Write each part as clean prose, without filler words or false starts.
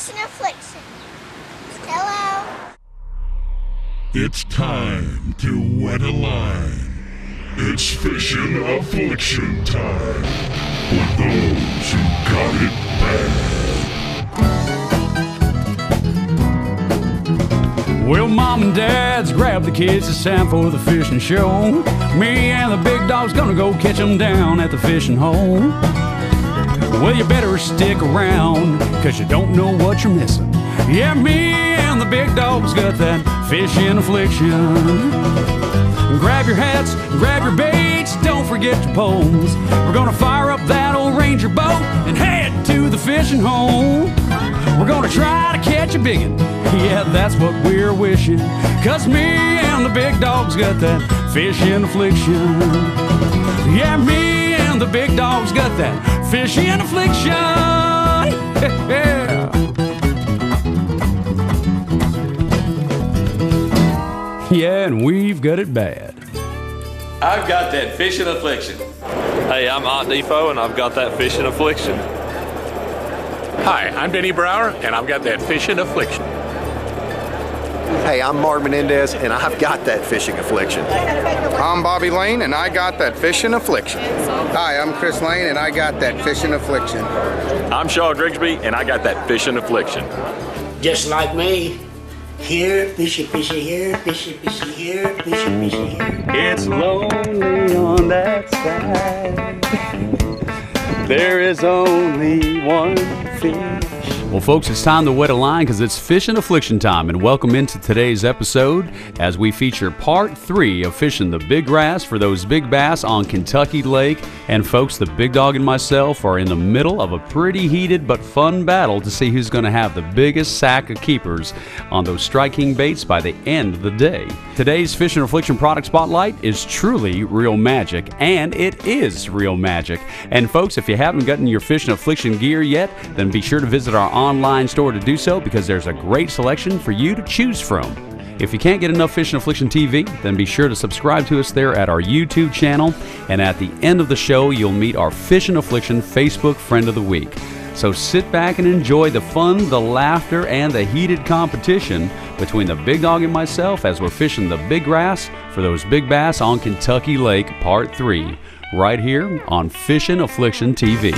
Fishin' Affliction. Hello. It's time to wet a line. It's Fishin' Affliction time for those who got it bad. Well, mom and dad's grab the kids, it's time for the fishing show. Me and the big dog's gonna go catch them down at the fishing hole. Well, you better stick around, cause you don't know what you're missing. Yeah, me and the big dog's got that fishing affliction. Grab your hats, grab your baits, don't forget your poles. We're gonna fire up that old Ranger boat and head to the fishing hole. We're gonna try to catch a biggin', yeah, that's what we're wishing. Cause me and the big dog's got that fishing affliction. Yeah, me and the big dog's got that fishing affliction. Yeah. Yeah, and we've got it bad. I've got that fishing affliction. Hey, I'm Hot Defo, and I've got that fishing affliction. Hi, I'm Denny Brower, and I've got that fishing affliction. Hey, I'm Mark Menendez, and I've got that fishing affliction. I'm Bobby Lane, and I got that fishing affliction. Hi, I'm Chris Lane, and I got that fishing affliction. I'm Shaw Grigsby, and I got that fishing affliction. Just like me. Here, fishy, fishy here, fishy, fishy here, fishy, fishy here. It's lonely on that side. There is only one fish. Well, folks, it's time to wet a line because it's Fishin' Affliction time, and welcome into today's episode as we feature part 3 of fishing the big grass for those big bass on Kentucky Lake. And folks, the big dog and myself are in the middle of a pretty heated but fun battle to see who's going to have the biggest sack of keepers on those striking baits by the end of the day. Today's Fishin' Affliction product spotlight is truly real magic, and it is real magic. And folks, if you haven't gotten your Fishin' Affliction gear yet, then be sure to visit our online store to do so, because there's a great selection for you to choose from. If you can't get enough Fishin' Affliction TV, then be sure to subscribe to us there at our YouTube channel, and at the end of the show you'll meet our Fishin' Affliction Facebook Friend of the Week. So sit back and enjoy the fun, the laughter, and the heated competition between the big dog and myself as we're fishing the big grass for those big bass on Kentucky Lake Part 3, right here on Fishin' Affliction TV.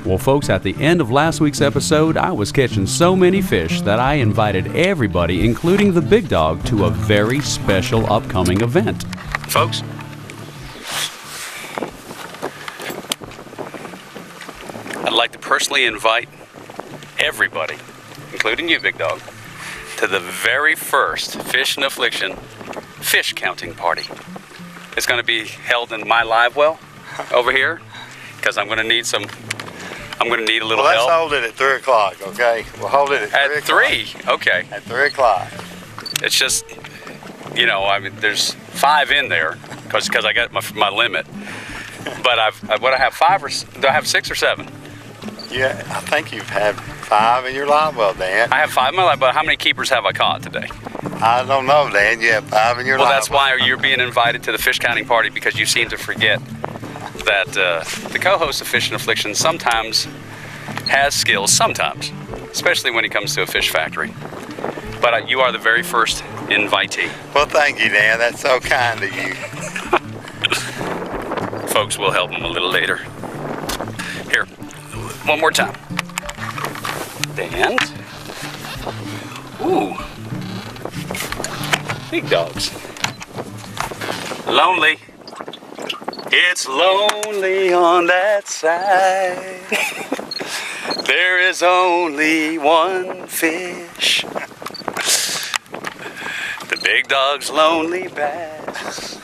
Well, folks, at the end of last week's episode, I was catching so many fish that I invited everybody, including the big dog, to a very special upcoming event. Folks, I'd like to personally invite everybody, including you, big dog, to the very first Fishin' Affliction fish counting party. It's going to be held in my live well over here, because I'm going to need a little help. Let's hold it at 3 o'clock, okay? We'll hold it at 3 o'clock. 3? Okay. At 3 o'clock. It's just, there's 5 in there, because I got my limit. But I have 5 or, do I have 6 or 7? Yeah, I think you've had 5 in your live well, Dan. I have 5 in my live, but how many keepers have I caught today? I don't know, Dan. You have 5 in your live well. Well, that's why you're being invited to the fish counting party, because you seem to forget that the co-host of Fishin' Affliction sometimes has skills, sometimes, especially when he comes to a fish factory. But you are the very first invitee. Well, thank you, Dan. That's so kind of you. Folks, we'll help him a little later. Here, one more time. And, ooh, big dogs. Lonely. It's lonely on that side. There is only one fish. The big dog's lonely bass.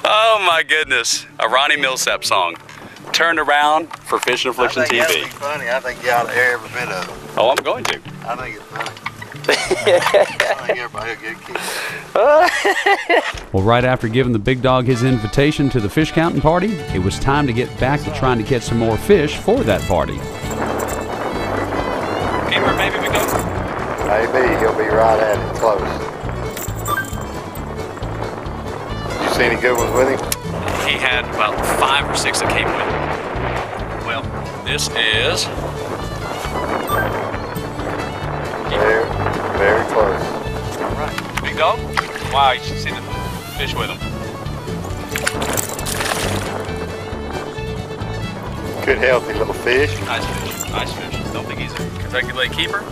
Oh my goodness. A Ronnie Millsap song. Turned around for Fishin' Affliction TV. I think that'd be funny. I think you ought to air every bit of it. Oh, I'm going to. I think it's funny. I think everybody will get a kick. Well, right after giving the big dog his invitation to the fish counting party, it was time to get back to trying to catch some more fish for that party. Keeper, maybe we go? Maybe. He'll be right at it, close. Did you see any good ones with him? He had about 5 or 6 that came with him. Well, this is... Very, very close. All right. Big dog? Wow, you should see the fish with him. Good, healthy little fish. Nice fish. Nice fish. Don't think he's a Kentucky Lake keeper.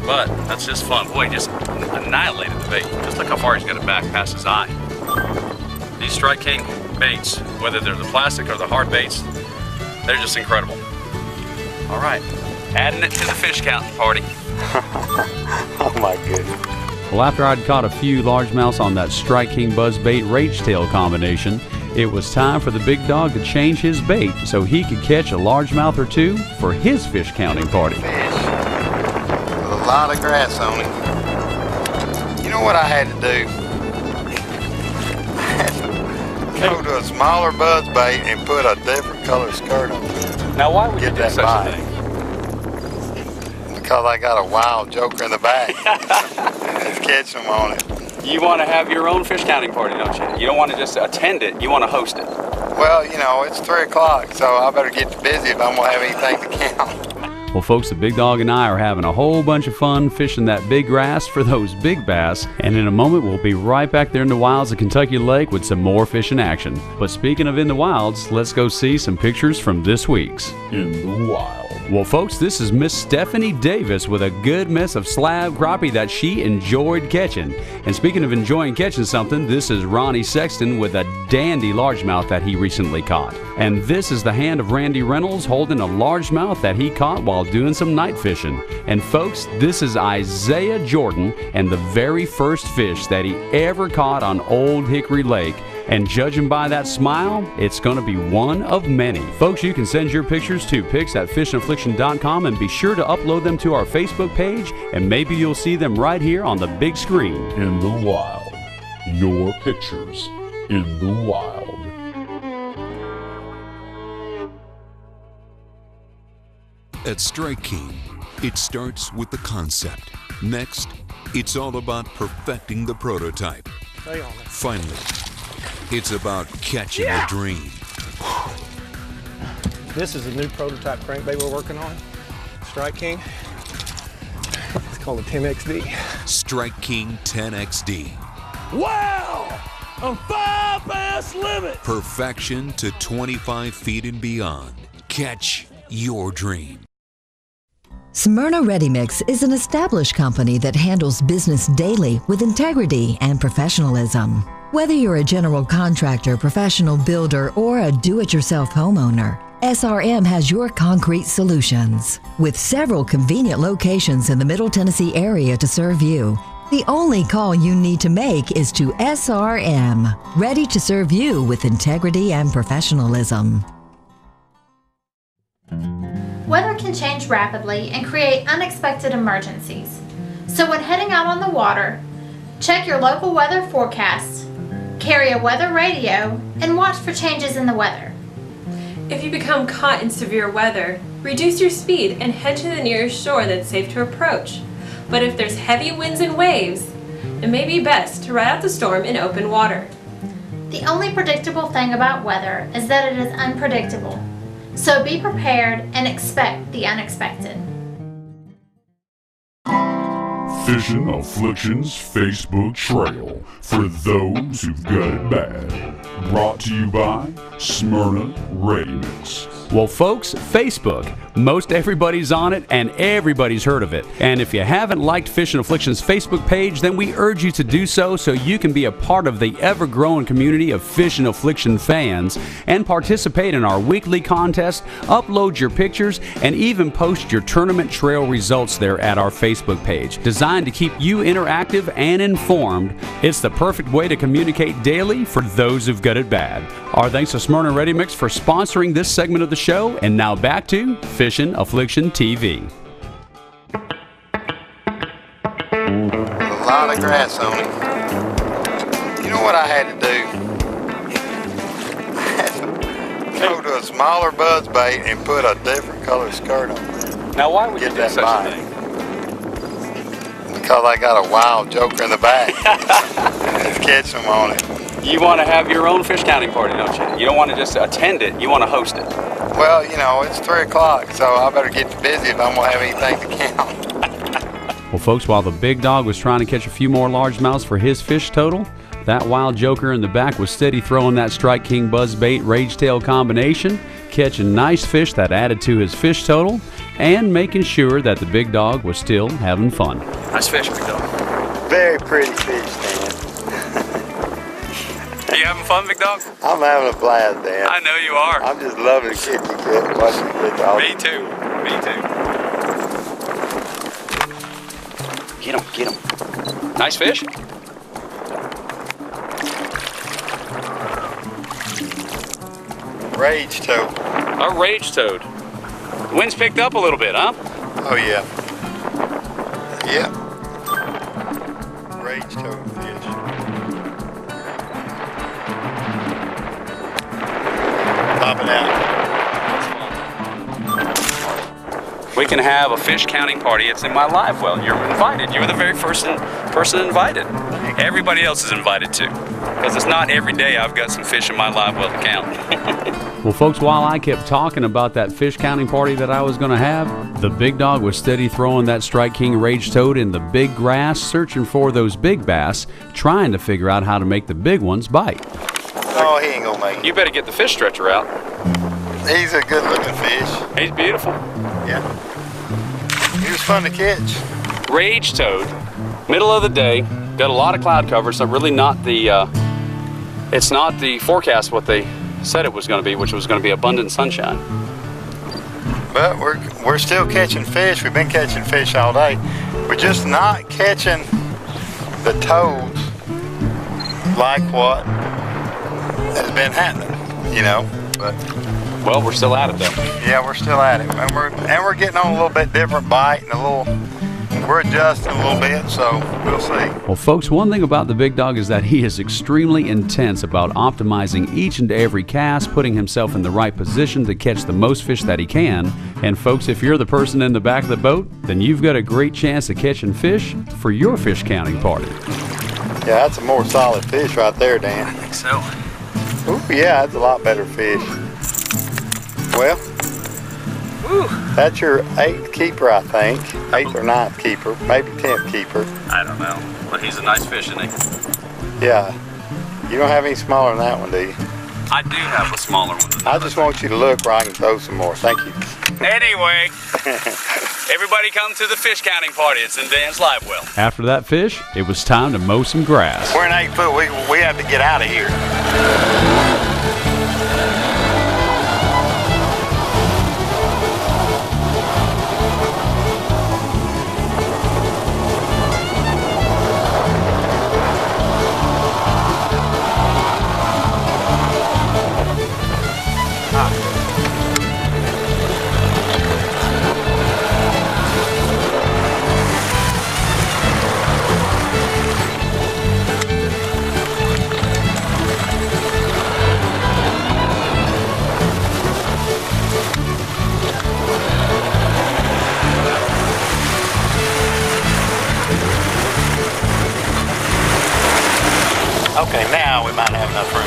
But that's just fun. Boy, he just annihilated the bait. Just look how far he's got it back past his eye. These Strike King baits, whether they're the plastic or the hard baits, they're just incredible. All right, adding it to the fish counting party. Oh my goodness. Well, after I'd caught a few largemouths on that Strike King buzzbait rage tail combination, it was time for the big dog to change his bait so he could catch a largemouth or two for his fish counting party. Fish. With a lot of grass on it. You know what I had to do? I had to go to a smaller buzzbait and put a different color skirt on it. Now, why would you do that such bite. a thing? Because I got a wild joker in the back. Just catch them on it. You want to have your own fish counting party, don't you? You don't want to just attend it, you want to host it. Well, you know, it's 3 o'clock, so I better get busy if I'm going to have anything to count. Well, folks, the big dog and I are having a whole bunch of fun fishing that big grass for those big bass. And in a moment, we'll be right back there in the wilds of Kentucky Lake with some more fishing action. But speaking of in the wilds, let's go see some pictures from this week's In the Wild. Well, folks, this is Miss Stephanie Davis with a good mess of slab crappie that she enjoyed catching. And speaking of enjoying catching something, this is Ronnie Sexton with a dandy largemouth that he recently caught. And this is the hand of Randy Reynolds holding a largemouth that he caught while doing some night fishing. And folks, this is Isaiah Jordan and the very first fish that he ever caught on Old Hickory Lake. And judging by that smile, it's going to be one of many. Folks, you can send your pictures to pics@fishandaffliction.com and be sure to upload them to our Facebook page, and maybe you'll see them right here on the big screen. In the Wild. Your pictures in the wild. At Strike King, it starts with the concept. Next, it's all about perfecting the prototype. Finally, it's about catching a dream. This is a new prototype crankbait we're working on. Strike King. It's called a 10XD. Strike King 10XD. Wow! A 5-bass limit! Perfection to 25 feet and beyond. Catch your dream. Smyrna Ready Mix is an established company that handles business daily with integrity and professionalism. Whether you're a general contractor, professional builder, or a do-it-yourself homeowner, SRM has your concrete solutions. With several convenient locations in the Middle Tennessee area to serve you, the only call you need to make is to SRM, ready to serve you with integrity and professionalism. Weather can change rapidly and create unexpected emergencies. So when heading out on the water, check your local weather forecast, carry a weather radio, and watch for changes in the weather. If you become caught in severe weather, reduce your speed and head to the nearest shore that's safe to approach. But if there's heavy winds and waves, it may be best to ride out the storm in open water. The only predictable thing about weather is that it is unpredictable. So be prepared and expect the unexpected. Fishin' Affliction's Facebook trail for those who've got it bad. Brought to you by Smyrna Ready Mix. Well, folks, Facebook. Most everybody's on it and everybody's heard of it. And if you haven't liked Fishin' Affliction's Facebook page, then we urge you to do so you can be a part of the ever-growing community of Fishin' Affliction fans and participate in our weekly contest, upload your pictures, and even post your tournament trail results there at our Facebook page. Designed to keep you interactive and informed, it's the perfect way to communicate daily for those who've got it bad. Our thanks to Smyrna Ready Mix for sponsoring this segment of the show, and now back to Fishin' Affliction TV. A lot of grass on it. You know what I had to do? I had to go to a smaller buzzbait and put a different color skirt on it. Now, why would you do that such bite. a thing? Because I got a wild joker in the back. Just catch them on it. You want to have your own fish counting party, don't you? You don't want to just attend it, you want to host it. Well, you know, it's 3 o'clock, so I better get busy if I'm going to have anything to count. Well, folks, while the big dog was trying to catch a few more largemouths for his fish total, that wild joker in the back was steady throwing that Strike King buzzbait rage tail combination, catching nice fish that added to his fish total, and making sure that the big dog was still having fun. Nice fish, big dog. Very pretty fish, Dan. Are you having fun, big dog? I'm having a blast, Dan. I know you are. I'm just loving catching fish, watching the big dog. Me too. Me too. Get him. Nice fish. Rage toad. A rage toad. The wind's picked up a little bit, huh? Oh, yeah. Yeah. Rage toad fish. Pop it out. We can have a fish counting party. It's in my live well. You're invited. You're the very first person invited. Everybody else is invited too. Because it's not every day I've got some fish in my live well to count. Well, folks, while I kept talking about that fish counting party that I was going to have, the big dog was steady throwing that Strike King rage toad in the big grass, searching for those big bass, trying to figure out how to make the big ones bite. Oh, he ain't gonna make it. You better get the fish stretcher out. He's a good looking fish. He's beautiful. Yeah. He was fun to catch. Rage toad, middle of the day, got a lot of cloud cover, so really not the, it's not the forecast what they said it was going to be, which was going to be abundant sunshine. But we're still catching fish. We've been catching fish all day. We're just not catching the toads like what has been happening, you know. But well, we're still at it though. Yeah, we're still at it, and we're getting on a little bit different bite and we're adjusting a little bit, so we'll see. Well, folks, one thing about the big dog is that he is extremely intense about optimizing each and every cast, putting himself in the right position to catch the most fish that he can. And folks, if you're the person in the back of the boat, then you've got a great chance of catching fish for your fish counting party. Yeah, that's a more solid fish right there, Dan. I think so. Ooh, yeah, that's a lot better fish. Well, that's your 8th keeper, I think. 8th or 9th keeper, maybe 10th keeper. I don't know, but he's a nice fish, isn't he? Yeah. You don't have any smaller than that one, do you? I do have a smaller one. I just want you to look where I can throw some more. Thank you. Anyway, everybody come to the fish counting party. It's in Dan's live well. After that fish, it was time to mow some grass. We're in 8 foot. We have to get out of here. Okay, now we might have enough room.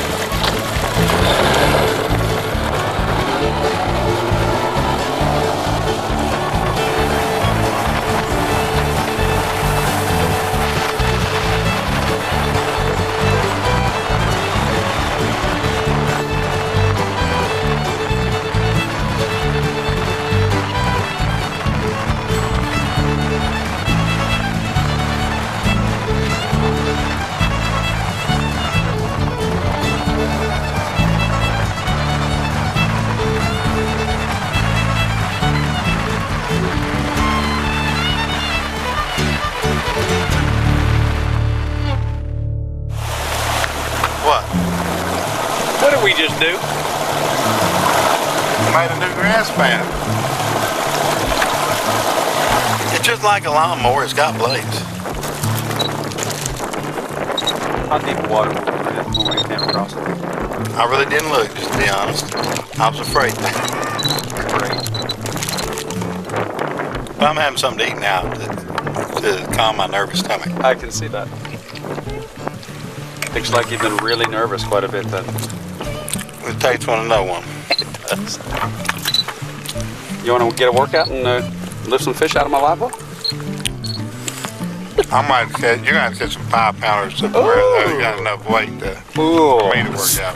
What did we just do? Made a new grass pad. It's just like a lawnmower. It's got blades. How deep water when we came across it? I really didn't look, just to be honest. I was afraid. But I'm having something to eat now. to calm my nervous stomach. I can see that. Looks like you've been really nervous quite a bit then. It takes one to know one. It does. You want to get a workout and lift some fish out of my live well? I might say you're gonna have to get some 5-pounders somewhere. Though. You got enough weight for me to work out.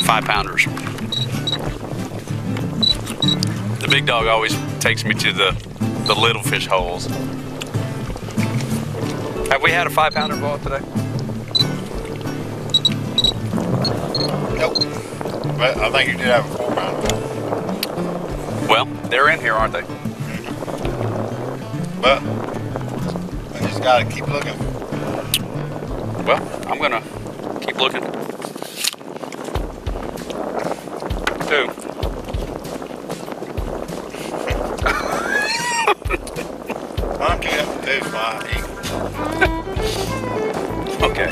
5-pounders. The big dog always takes me to the little fish holes. Have we had a 5-pounder boil today? Nope. But I think you did have a 4-pounder. Well, they're in here, aren't they? But I just gotta keep looking. Well, I'm gonna keep looking. Too. I'm getting too fly. Okay.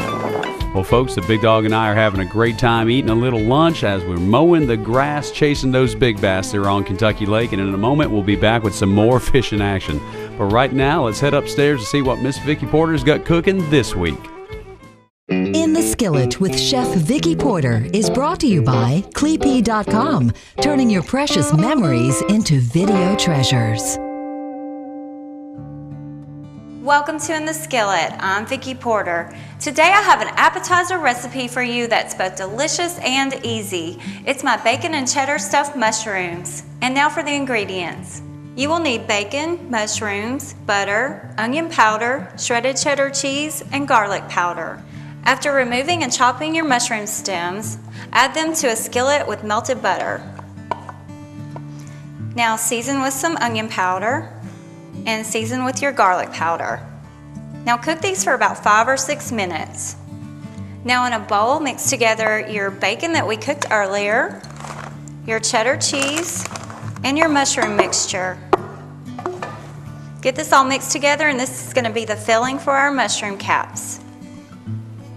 Well, folks, the big dog and I are having a great time eating a little lunch as we're mowing the grass, chasing those big bass that are on Kentucky Lake. And in a moment, we'll be back with some more fishing action. But right now, let's head upstairs to see what Miss Vicki Porter's got cooking this week. In the Skillet with Chef Vicki Porter is brought to you by Cleep.com, turning your precious memories into video treasures. Welcome to In the Skillet. I'm Vicki Porter. Today I have an appetizer recipe for you that's both delicious and easy. It's my bacon and cheddar stuffed mushrooms. And now for the ingredients. You will need bacon, mushrooms, butter, onion powder, shredded cheddar cheese, and garlic powder. After removing and chopping your mushroom stems, add them to a skillet with melted butter. Now season with some onion powder and season with your garlic powder. Now cook these for about 5 or 6 minutes. Now in a bowl, mix together your bacon that we cooked earlier, your cheddar cheese, and your mushroom mixture. Get this all mixed together, and this is going to be the filling for our mushroom caps.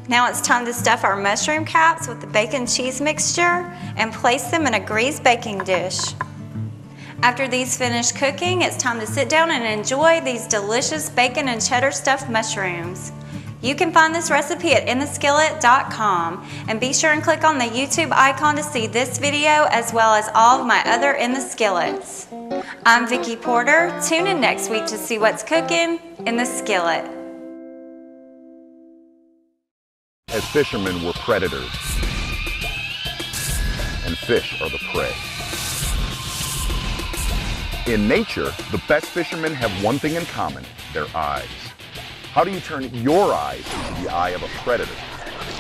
Now it's time to stuff our mushroom caps with the bacon cheese mixture and place them in a greased baking dish. After these finish cooking, it's time to sit down and enjoy these delicious bacon and cheddar stuffed mushrooms. You can find this recipe at intheskillet.com, and be sure and click on the YouTube icon to see this video as well as all of my other In the Skillets. I'm Vicki Porter. Tune in next week to see what's cooking in the skillet. As fishermen, we're predators, and fish are the prey. In nature, the best fishermen have one thing in common: their eyes. How do you turn your eyes into the eye of a predator?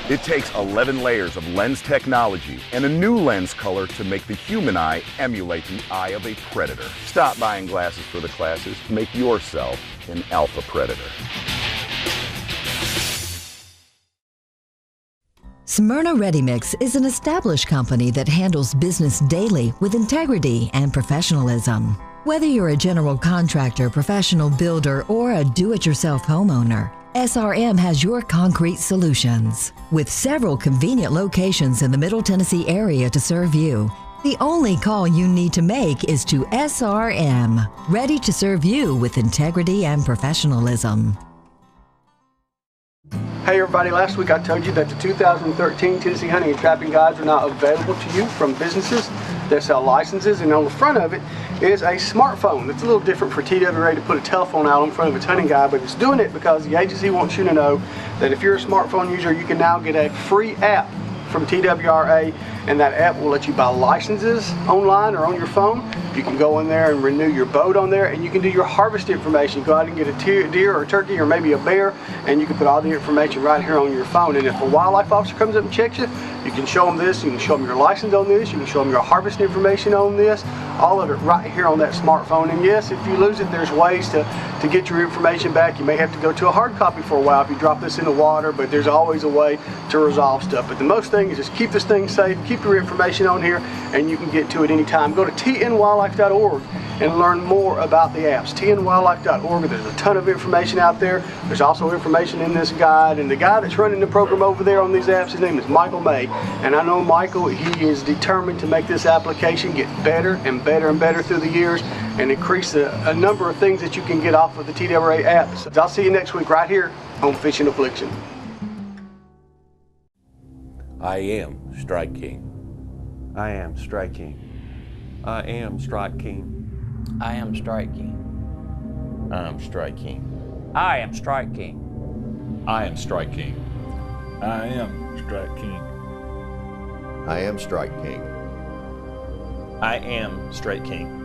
It takes 11 layers of lens technology and a new lens color to make the human eye emulate the eye of a predator. Stop buying glasses for the classes. Make yourself an alpha predator. Smyrna Ready Mix is an established company that handles business daily with integrity and professionalism. Whether you're a general contractor, professional builder, or a do-it-yourself homeowner, SRM has your concrete solutions. With several convenient locations in the Middle Tennessee area to serve you, the only call you need to make is to SRM, ready to serve you with integrity and professionalism. Hey everybody, last week I told you that the 2013 Tennessee Hunting and Trapping Guides are now available to you from businesses that sell licenses, and on the front of it is a smartphone. It's a little different for TWRA to put a telephone out in front of its hunting guide, but it's doing it because the agency wants you to know that if you're a smartphone user, you can now get a free app from TWRA, and that app will let you buy licenses online or on your phone. You can go in there and renew your boat on there, and you can do your harvest information. Go out and get a deer or a turkey or maybe a bear, and you can put all the information right here on your phone. And if a wildlife officer comes up and checks you, you can show them this, you can show them your license on this, you can show them your harvest information on this, all of it right here on that smartphone. And yes, if you lose it, there's ways to get your information back. You may have to go to a hard copy for a while if you drop this in the water, but there's always a way to resolve stuff. But the most thing thing is just keep this thing safe, keep your information on here, and you can get to it anytime. Go to tnwildlife.org and learn more about the apps. tnwildlife.org, there's a ton of information out there. There's also information in this guide, and the guy that's running the program over there on these apps, his name is Michael May, and I know Michael, he is determined to make this application get better and better and better through the years and increase a number of things that you can get off of the TWA app. So I'll see you next week right here on Fishin' Affliction. I am Strike King. I am Strike King. I am Strike King. I am Strike King. I am Strike King. I am Strike King. I am Strike King. I am Strike King. I am Strike King. I am Strike King.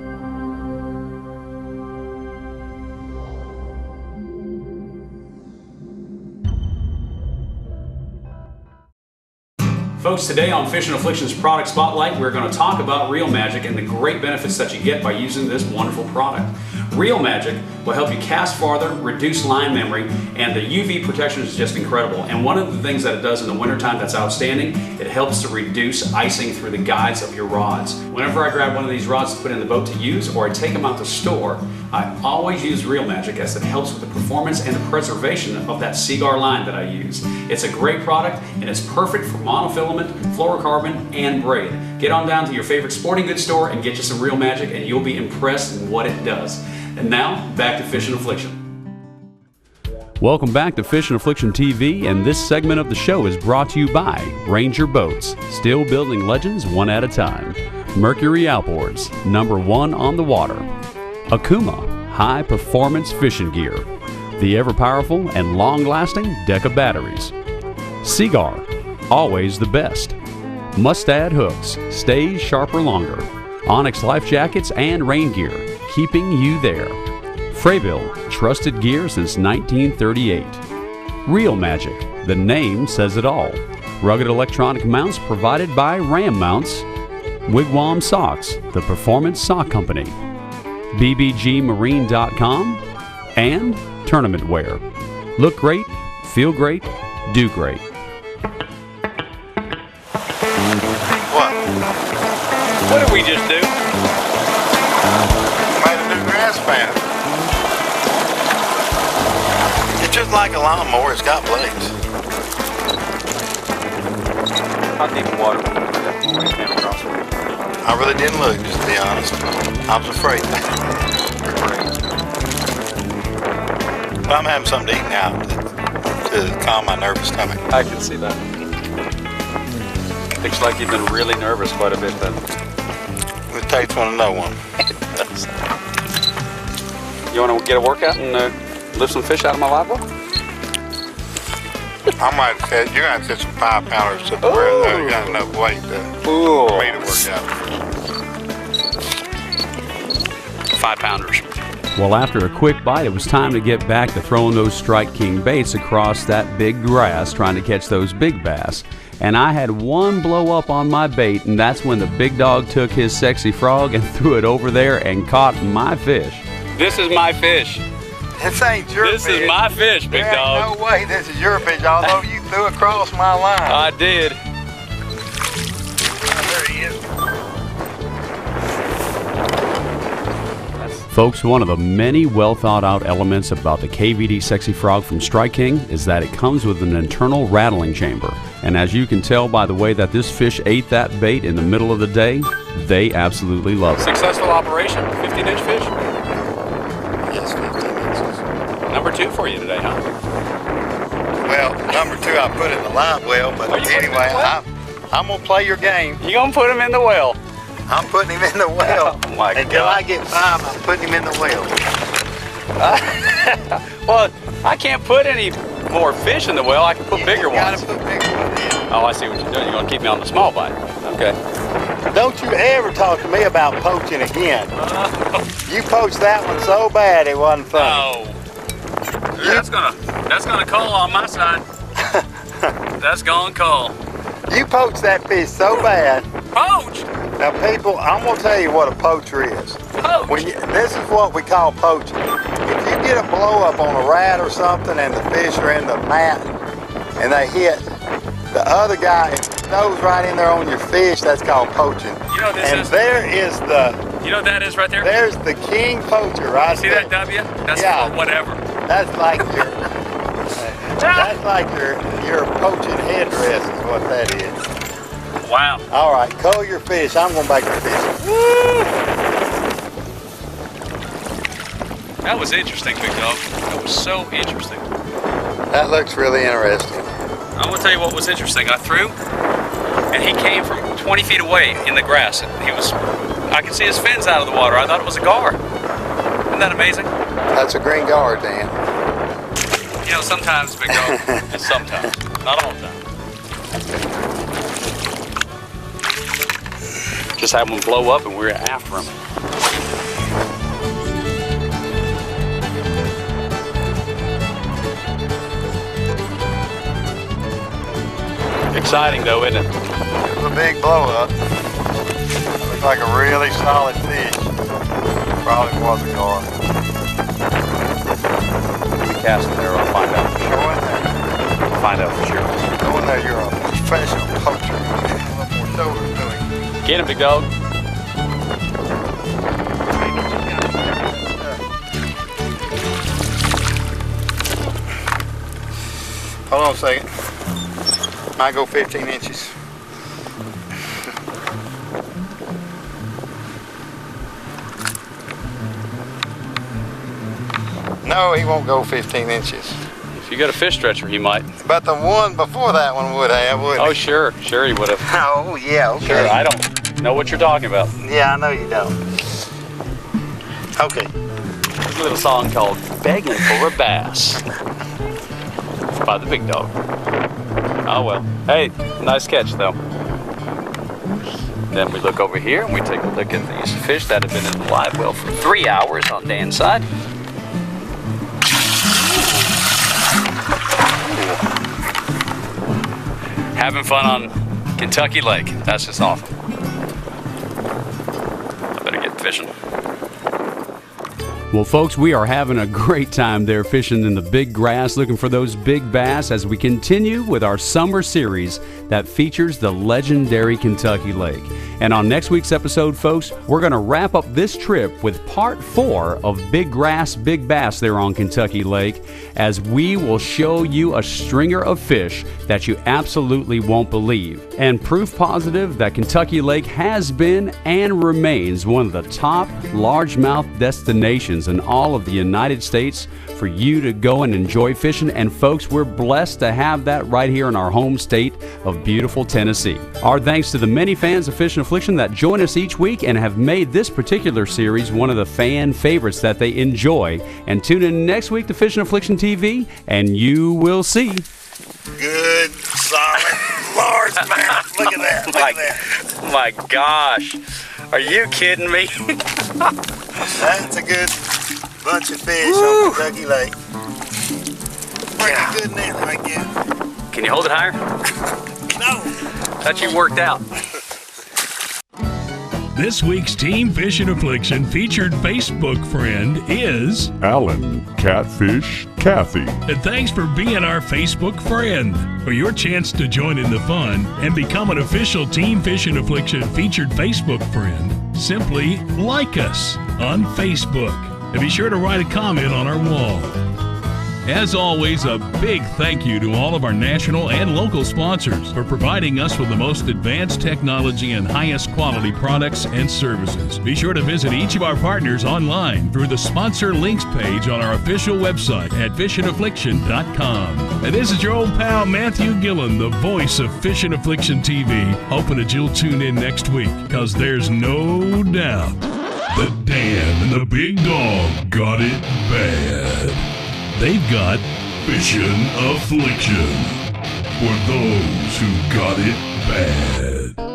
Folks, today on Fishin' Affliction's Product Spotlight, we're going to talk about Real Magic and the great benefits that you get by using this wonderful product. Real Magic will help you cast farther, reduce line memory, and the UV protection is just incredible. And one of the things that it does in the wintertime that's outstanding, it helps to reduce icing through the guides of your rods. Whenever I grab one of these rods to put in the boat to use, or I take them out to store, I always use Real Magic as it helps with the performance and the preservation of that cigar line that I use. It's a great product and it's perfect for monofilament, fluorocarbon, and braid. Get on down to your favorite sporting goods store and get you some Real Magic and you'll be impressed in what it does. And now, back to Fishin' Affliction. Welcome back to Fishin' Affliction TV, and this segment of the show is brought to you by Ranger Boats, still building legends one at a time. Mercury Outboards, #1 on the water. Akuma, high performance fishing gear. The ever powerful and long lasting Deca batteries. Cigar, always the best. Mustad hooks, stays sharper longer. Onyx life jackets and rain gear, keeping you there. Freyville, trusted gear since 1938. Real Magic, the name says it all. Rugged electronic mounts provided by Ram Mounts. Wigwam Socks, the performance sock company. bbgmarine.com, and tournament wear. Look great, feel great, do great. What did we just do? Made a new grass fan. It's just like a lawnmower, it's got blades. How deep in water when we came across it? I really didn't look, just to be honest. I was afraid. But I'm having something to eat now to calm my nervous stomach. I can see that. Looks like you've been really nervous quite a bit then. It takes one to know one. You want to get a workout and lift some fish out of my live well? I might have said, you're going to have to set some 5-pounders up where you got enough weight for me to work out. 5-pounders. Well, after a quick bite, it was time to get back to throwing those Strike King baits across that big grass, trying to catch those big bass. And I had one blow up on my bait, and that's when the big dog took his sexy frog and threw it over there and caught my fish. This is my fish. This ain't your fish. This is my fish, big dog. No way this is your fish, although you threw it across my line. I did. There he is. Folks, one of the many well thought out elements about the KVD Sexy Frog from Strike King is that it comes with an internal rattling chamber. And as you can tell by the way that this fish ate that bait in the middle of the day, they absolutely love it. Successful operation. 15-inch fish? Yes, 15 inches. #2 for you today, huh? Well, #2 I put in the live well, but anyway, I'm going to play your game. You going to put him in the well? I'm putting him in the well. Oh my God. Until I get 5, I'm putting him in the well. Well, I can't put any more fish in the well. I can put bigger ones. You got to put bigger ones in. Oh, I see what you're doing. You're going to keep me on the small bite. Okay. Don't you ever talk to me about poaching again. You poached that one so bad it wasn't funny. No. That's gonna call on my side. That's gonna call. You poached that fish so bad. Poach? Now, people, I'm gonna tell you what a poacher is. Poach? This is what we call poaching. If you get a blow up on a rat or something and the fish are in the mat and they hit, the other guy, nose right in there on your fish, that's called poaching. You know this and is? there is the... You know what that is right there? There's the king poacher right See there. that W? That's Yeah. for whatever. That's like your... that's like your poaching headdress is what that is. Wow. All right, cull your fish. I'm going back to fishing. Woo! That was interesting, Big Dog. That was so interesting. That looks really interesting. I want to tell you what was interesting. I threw, and he came from 20 feet away in the grass. And I could see his fins out of the water. I thought it was a gar. Isn't that amazing? That's a green gar, Dan. You know, sometimes, Big Dog, and sometimes, not all the time. Just had one blow up and we were after him. Exciting though, isn't it? It was a big blow up. Looked like a really solid fish. Probably was a gar. We cast in there, I'll find out for sure. Go in there. Find out for sure. Go in there, you're a professional poacher. A little more shoulders to him. Get him, Big Dog. Hold on a second. Might go 15 inches. No, he won't go 15 inches. If you got a fish stretcher, he might. But the one before that one would have, wouldn't he? Oh, sure. Sure he would have. Oh, yeah, okay. Sure, I don't know what you're talking about. Yeah, I know you don't. Okay. There's a little song called Begging for a Bass by the Big Dog. Oh, well. Hey, nice catch, though. Then we look over here and we take a look at these fish that have been in the live well for 3 hours on Dan's side. Having fun on Kentucky Lake. That's just awesome. I better get fishing. Well, folks, we are having a great time there fishing in the big grass, looking for those big bass as we continue with our summer series that features the legendary Kentucky Lake. And on next week's episode, folks, we're going to wrap up this trip with part 4 of Big Grass, Big Bass there on Kentucky Lake, as we will show you a stringer of fish that you absolutely won't believe. And proof positive that Kentucky Lake has been and remains one of the top largemouth destinations in all of the United States for you to go and enjoy fishing. And folks, we're blessed to have that right here in our home state of beautiful Tennessee. Our thanks to the many fans of Fishin' Affliction that join us each week and have made this particular series one of the fan favorites that they enjoy. And tune in next week to Fishin' Affliction TV and you will see. Good, solid, largemouth. Look at that. Look at that. My gosh. Are you kidding me? That's a good bunch of fish on Kentucky Lake. Pretty good net right there. Can you hold it higher? No. Thought you worked out. This week's Team Fishin' Affliction featured Facebook friend is Alan Catfish Kathy. And thanks for being our Facebook friend. For your chance to join in the fun and become an official Team Fishin' Affliction featured Facebook friend, simply like us on Facebook. And be sure to write a comment on our wall. As always, a big thank you to all of our national and local sponsors for providing us with the most advanced technology and highest quality products and services. Be sure to visit each of our partners online through the sponsor links page on our official website at FishinAffliction.com. And this is your old pal Matthew Gillen, the voice of Fishin' Affliction TV, hoping that you'll tune in next week, because there's no doubt that Dan and the Big Dog got it bad. They've got Fishin' Affliction for those who got it bad.